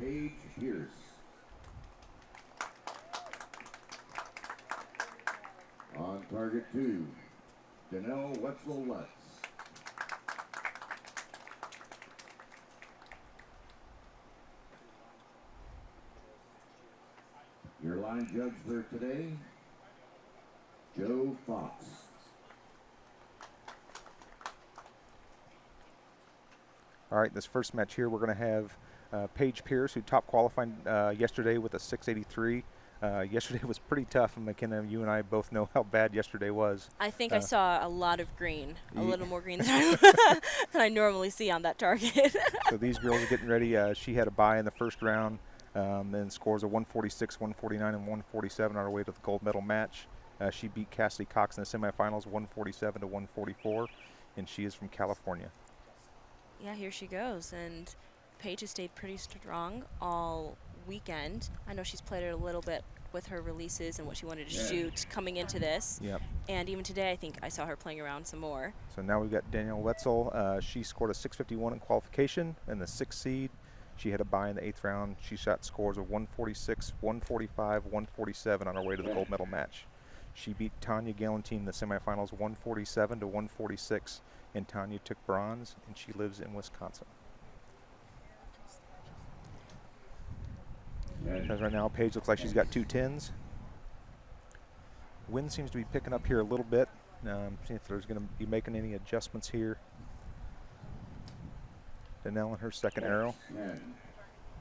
Paige Pearce. On target 2, Danelle Wentzel Lutz. Your line judge for today, Joe Fox. All right, this first match here, we're going to have Paige Pearce, who top qualified yesterday with a 683. Yesterday was pretty tough, and McKenna, you and I both know how bad yesterday was. I think I saw a lot of green, a little more green than I normally see on that target. So these girls are getting ready. She had a bye in the first round, then scores of 146, 149, and 147 on her way to the gold medal match. She beat Cassidy Cox in the semifinals, 147 to 144, and she is from California. Yeah, here she goes, and Paige has stayed pretty strong all weekend. I know she's played it a little bit with her releases and what she wanted to shoot coming into this. Yep. And even today, I think I saw her playing around some more. So now we've got Danelle Wentzel. She scored a 651 in qualification and the 6th seed. She had a bye in the 8th round. She shot scores of 146, 145, 147 on her way to the gold medal match. She beat Tanya Galantine in the semifinals, 147 to 146, and Tanya took bronze, and she lives in Wisconsin. As right now, Paige looks like she's got 2 10s. Wind seems to be picking up here a little bit. See if there's going to be making any adjustments here. Danelle in her second arrow.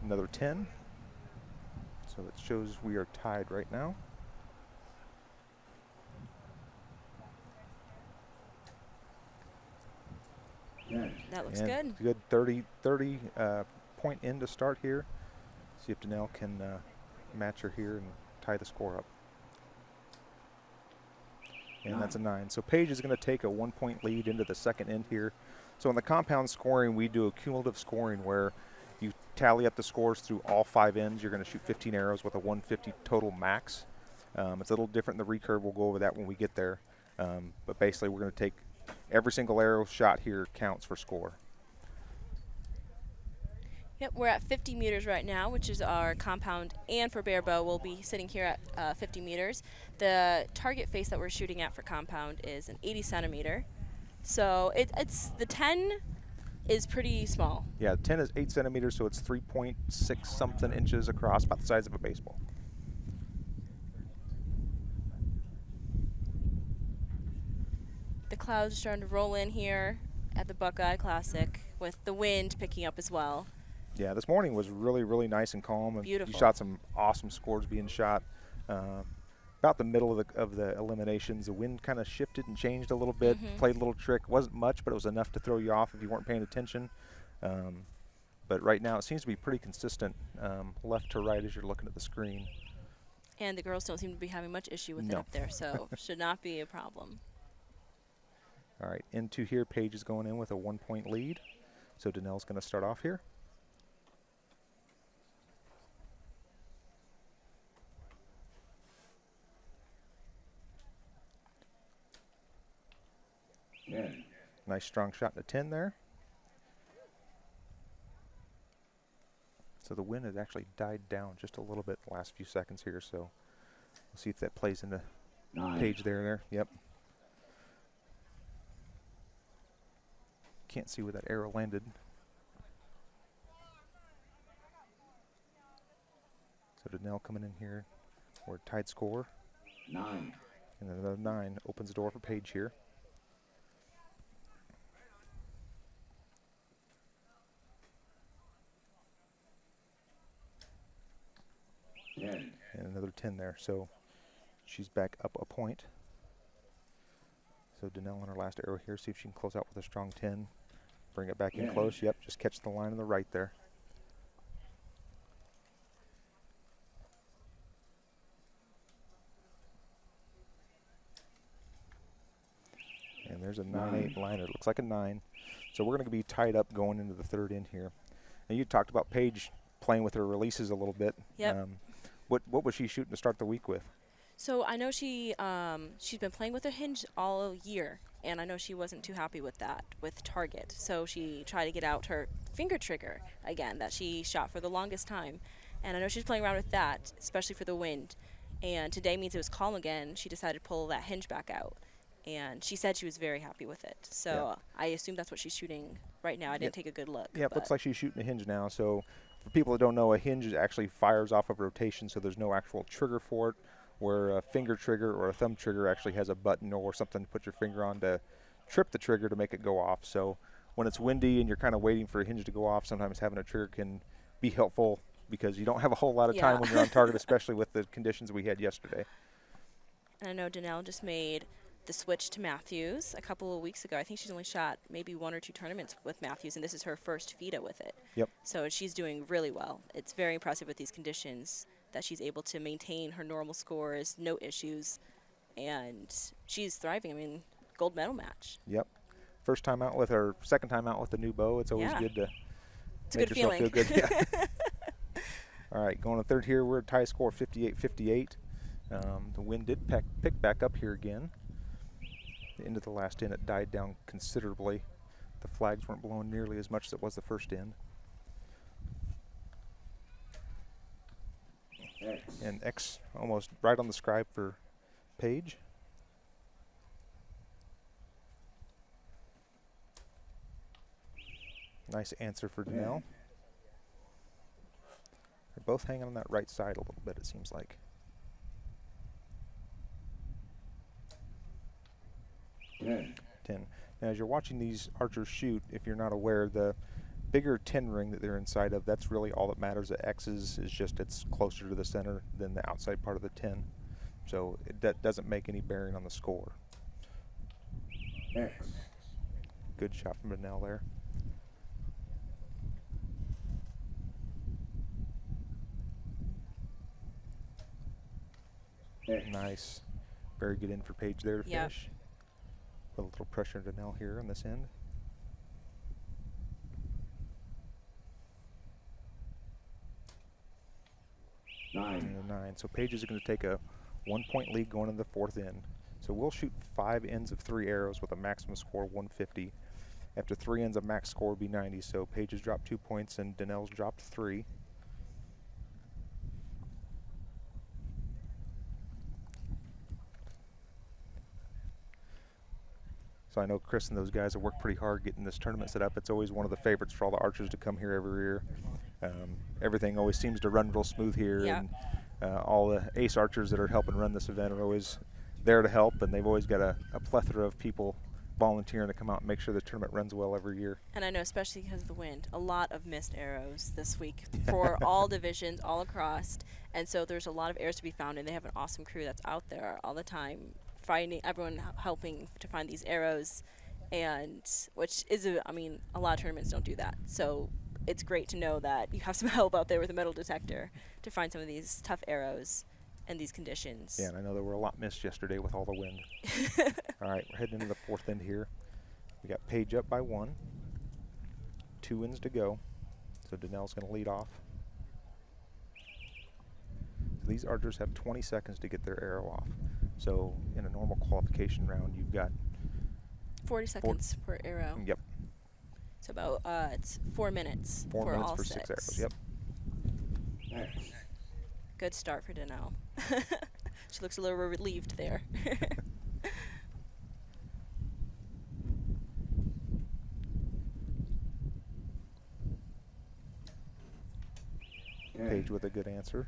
Another 10. So that shows we are tied right now. That looks and good. Good 30 point in to start here. See if Danelle can match her here and tie the score up. And that's a 9. So Paige is going to take a 1-point lead into the second end here. So in the compound scoring, we do a cumulative scoring where you tally up the scores through all 5 ends. You're going to shoot 15 arrows with a 150 total max. It's a little different in the recurve. We'll go over that when we get there. But basically, we're going to take every single arrow shot here counts for score. Yep, we're at 50 meters right now, which is our compound, and for bare bow, we'll be sitting here at 50 meters. The target face that we're shooting at for compound is an 80 centimeter. So it's the 10 is pretty small. Yeah, 10 is 8 centimeters, so it's 3.6 something inches across, about the size of a baseball. The clouds are starting to roll in here at the Buckeye Classic with the wind picking up as well. Yeah, this morning was really, really nice and calm. And beautiful. You shot some awesome scores being shot. About the middle of the eliminations, the wind kind of shifted and changed a little bit, played a little trick. Wasn't much, but it was enough to throw you off if you weren't paying attention. But right now it seems to be pretty consistent left to right as you're looking at the screen. And the girls don't seem to be having much issue with it up there, so should not be a problem. All right, into here, Paige is going in with a 1-point lead. So Danelle's going to start off here. Nice strong shot in the 10 there. So the wind has actually died down just a little bit the last few seconds here, so we'll see if that plays into Paige there. Yep. Can't see where that arrow landed. So Danelle coming in here for a tied score. 9. And then another 9 opens the door for Paige here. And another 10 there, so she's back up a point. So Danelle on her last arrow here, see if she can close out with a strong 10. Bring it back in close. Yep, just catch the line on the right there. And there's a 9-8 liner. It looks like a 9. So we're going to be tied up going into the third end here. And you talked about Paige playing with her releases a little bit. Yep. What was she shooting to start the week with? So I know she's been playing with her hinge all year, and I know she wasn't too happy with that with target. So she tried to get out her finger trigger again that she shot for the longest time, and I know she's playing around with that, especially for the wind. And today means it was calm again. She decided to pull that hinge back out, and she said she was very happy with it. So I assume that's what she's shooting right now. I didn't take a good look. Yeah, it looks like she's shooting a hinge now. So for people that don't know, a hinge actually fires off of rotation, so there's no actual trigger for it, where a finger trigger or a thumb trigger actually has a button or something to put your finger on to trip the trigger to make it go off. So when it's windy and you're kind of waiting for a hinge to go off, sometimes having a trigger can be helpful because you don't have a whole lot of time when you're on target, especially with the conditions we had yesterday. And I know Danelle just made the switch to Matthews a couple of weeks ago. I think she's only shot maybe 1 or 2 tournaments with Matthews, and this is her first FIDA with it. Yep. So she's doing really well. It's very impressive with these conditions that she's able to maintain her normal scores, no issues, and she's thriving. I mean, gold medal match. Yep. First time out with her, second time out with the new bow. It's always good to make yourself feel good. Yeah. All right, going to third here. We're at tie score 58-58. The wind did pick back up here again. The end of the last end, it died down considerably. The flags weren't blowing nearly as much as it was the first end. And X almost right on the scribe for Paige. Nice answer for Danelle. They're both hanging on that right side a little bit, it seems like. 10. Now, as you're watching these archers shoot, if you're not aware, the bigger 10 ring that they're inside of, that's really all that matters. The X's is just it's closer to the center than the outside part of the 10. So that doesn't make any bearing on the score. X. Good shot from Danelle there. X. Nice. Very good in for Paige there to finish. Put a little pressure on Danelle here on this end. 9. So Paige is going to take a 1-point lead going into the fourth end. So we'll shoot 5 ends of 3 arrows with a maximum score of 150. After 3 ends, a max score would be 90. So Paige has dropped 2 points and Danelle's dropped 3. So I know Chris and those guys have worked pretty hard getting this tournament set up. It's always one of the favorites for all the archers to come here every year. Everything always seems to run real smooth here, and all the ace archers that are helping run this event are always there to help, and they've always got a plethora of people volunteering to come out and make sure the tournament runs well every year. And I know, especially because of the wind, a lot of missed arrows this week for all divisions, all across, and so there's a lot of arrows to be found, and they have an awesome crew that's out there all the time, finding everyone helping to find these arrows, and which is a lot of tournaments don't do that. So it's great to know that you have some help out there with a metal detector to find some of these tough arrows and these conditions. Yeah, and I know there were a lot missed yesterday with all the wind. All right, we're heading into the fourth end here. We got Paige up by 1. 2 ends to go. So Danelle's going to lead off. So these archers have 20 seconds to get their arrow off. So in a normal qualification round, you've got 40 seconds per arrow. Yep. So about it's 4 minutes. 4 for minutes all for 6 arrows. Yep. X. Good start for Danelle. She looks a little relieved there. Paige with a good answer.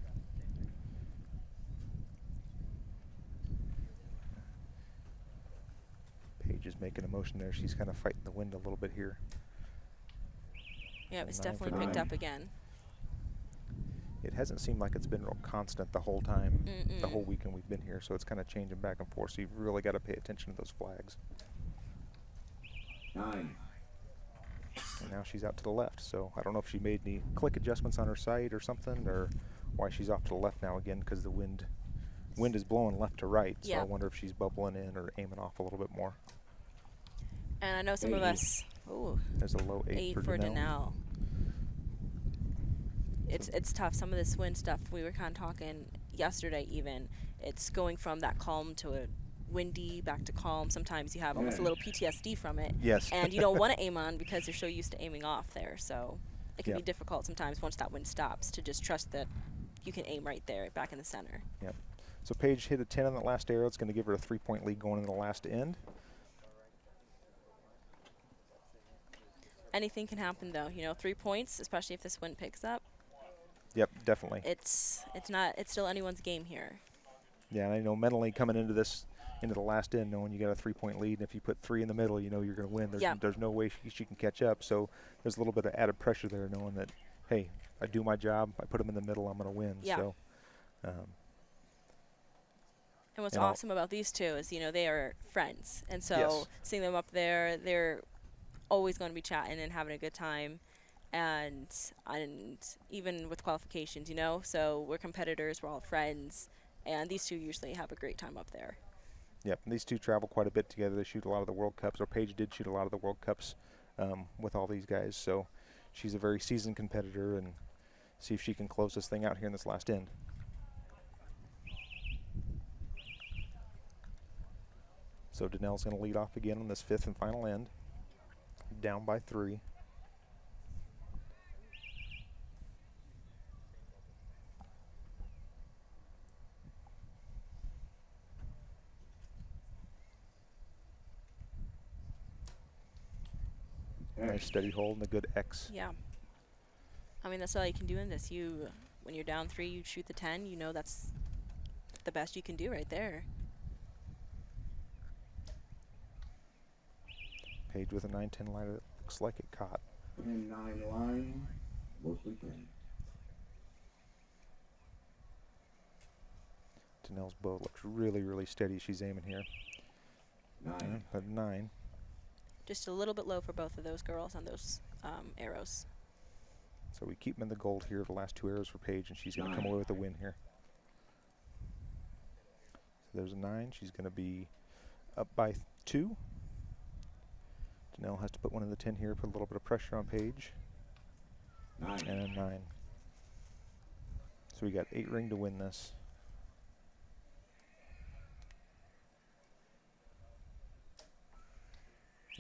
Paige is making a motion there. She's kind of fighting the wind a little bit here. Yeah, it's 9 for definitely picked 9. up again. It hasn't seemed like it's been real constant the whole time, the whole weekend we've been here, so it's kind of changing back and forth, so you've really got to pay attention to those flags. 9. And now she's out to the left, so I don't know if she made any click adjustments on her sight or something, or why she's off to the left now again, because the wind is blowing left to right, so I wonder if she's bubbling in or aiming off a little bit more. And I know some of us. Ooh, there's a low 8 for Danelle. It's tough. Some of this wind stuff, we were kind of talking yesterday even, it's going from that calm to a windy back to calm. Sometimes you have almost a little PTSD from it. Yes. And you don't want to aim on because you're so used to aiming off there. So it can Yep. be difficult sometimes once that wind stops to just trust that you can aim right there back in the center. Yep. So Paige hit a 10 on that last arrow. It's going to give her a 3-point lead going into the last end. Anything can happen though, you know, 3 points, especially if this wind picks up. Yep, definitely. It's still anyone's game here. Yeah, and I know mentally coming into the last end, knowing you got a 3-point lead, and if you put 3 in the middle, you know you're going to win. There's no way she can catch up. So there's a little bit of added pressure there, knowing that, hey, I do my job, I put them in the middle, I'm going to win. Yeah. So, and what's awesome about these two is, you know, they are friends. And so seeing them up there, they're always going to be chatting and having a good time. And even with qualifications, you know, so we're competitors, we're all friends. And these two usually have a great time up there. Yep, and these two travel quite a bit together. They shoot a lot of the World Cups, or Paige did shoot a lot of the World Cups with all these guys. So she's a very seasoned competitor, and see if she can close this thing out here in this last end. So Danelle's going to lead off again on this 5th and final end, down by 3. Nice steady hold and a good X. Yeah. I mean, that's all you can do in this. When you're down 3, you shoot the 10. You know that's the best you can do right there. Paige with a 9-10 line. It looks like it caught. 10-9 line, mostly 10. Danelle's bow looks really, really steady. She's aiming here. 9. But 9. Just a little bit low for both of those girls on those arrows. So we keep them in the gold here. The last 2 arrows for Paige, and she's going to come away with a win here. So there's a 9. She's going to be up by 2. Danelle has to put one in the 10 here, put a little bit of pressure on Paige. 9. And a 9. So we got 8 ring to win this.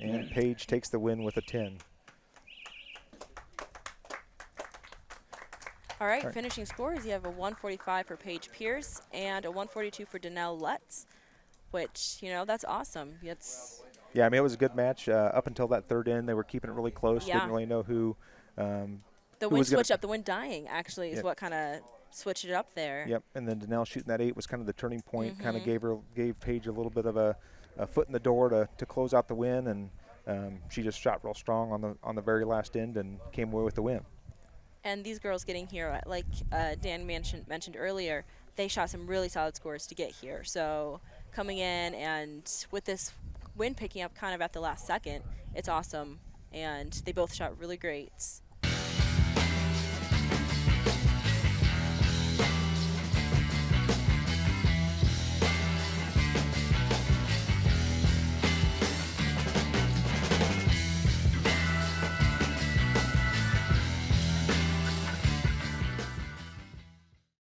And Paige takes the win with a 10. All right, finishing scores, you have a 145 for Paige Pearce and a 142 for Danelle Lutz, which, you know, that's awesome. Yeah, I mean, it was a good match. Up until that 3rd end, they were keeping it really close. Yeah. Didn't really know who. The wind switch up, the wind dying, actually, is what kind of switched it up there. Yep, and then Danelle shooting that 8 was kind of the turning point, kind of gave Paige a little bit of a foot in the door to close out the win, and she just shot real strong on the very last end and came away with the win. And these girls getting here, like Dan mentioned earlier, they shot some really solid scores to get here. So coming in and with this wind picking up kind of at the last second, it's awesome. And they both shot really great.